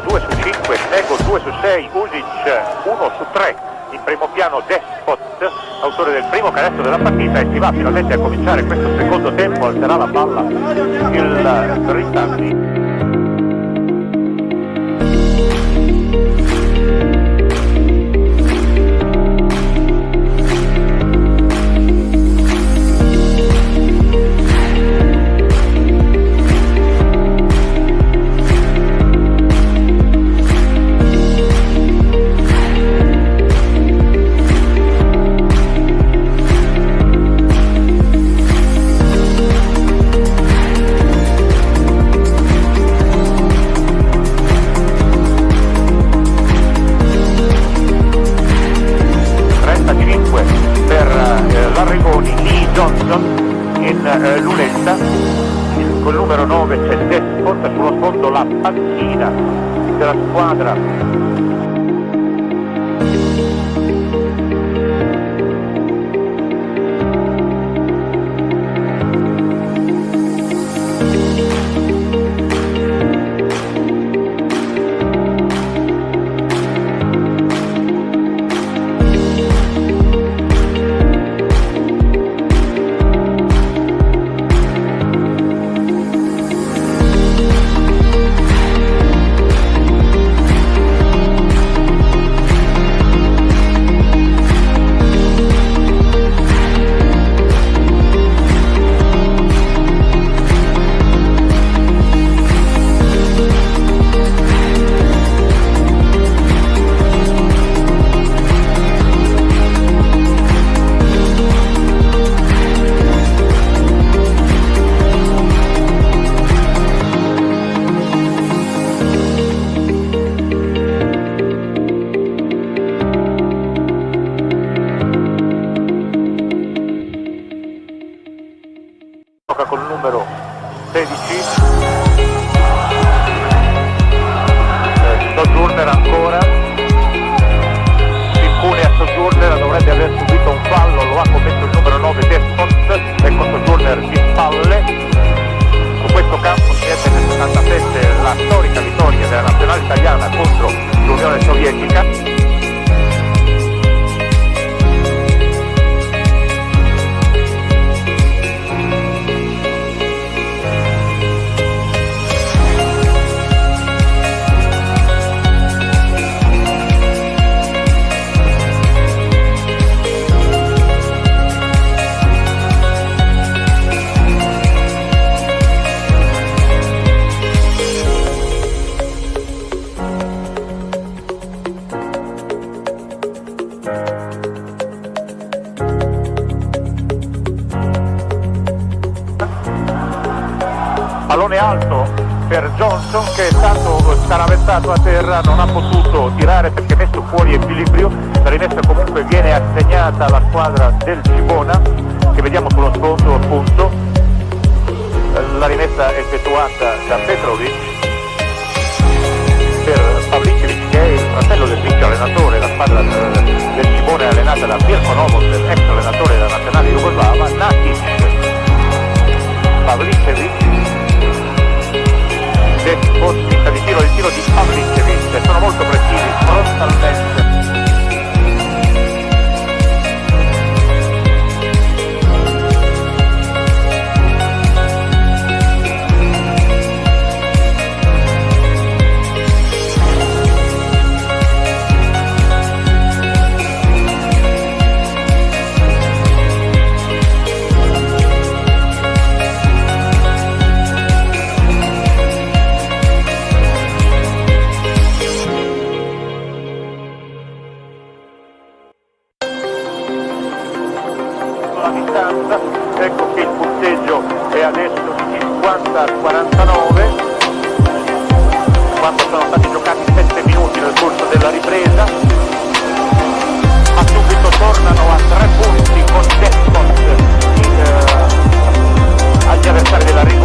2 su 5, Nego 2 su 6, Usic 1 su 3. In primo piano Despot, autore del primo canestro della partita, e si va finalmente a cominciare questo secondo tempo. Alzerà la palla il Britanni. In lunetta, col numero 9 c'è Despot, sullo sfondo la panchina della squadra col numero 16, Sojourner ancora, si impone a Sojourner, dovrebbe aver subito un fallo, lo ha commesso il numero 9 Despot, ecco Sojourner di spalle. Su questo campo si ebbe nel 77 la storica vittoria della nazionale italiana contro l'Unione Sovietica. Pallone alto per Johnson, che è stato scaravenzato a terra, non ha potuto tirare perché messo fuori equilibrio. La rimessa comunque viene assegnata alla squadra del Cibona, che vediamo sullo sfondo appunto. La rimessa effettuata da Petrovic per Pavlicevic, che è il fratello del vice allenatore. La squadra del Cibona è allenata da Mirko Novosel, ex allenatore della nazionale jugoslava. Nakic, Pavlicevic, Despot, pista di tiro, il tiro di Pavlicevic, sono molto precisi frontalmente. La distanza, ecco che il punteggio è adesso di 50-49 quando sono stati giocati 7 minuti nel corso della ripresa, ma subito tornano a 3 punti con Despot agli avversari della ripresa.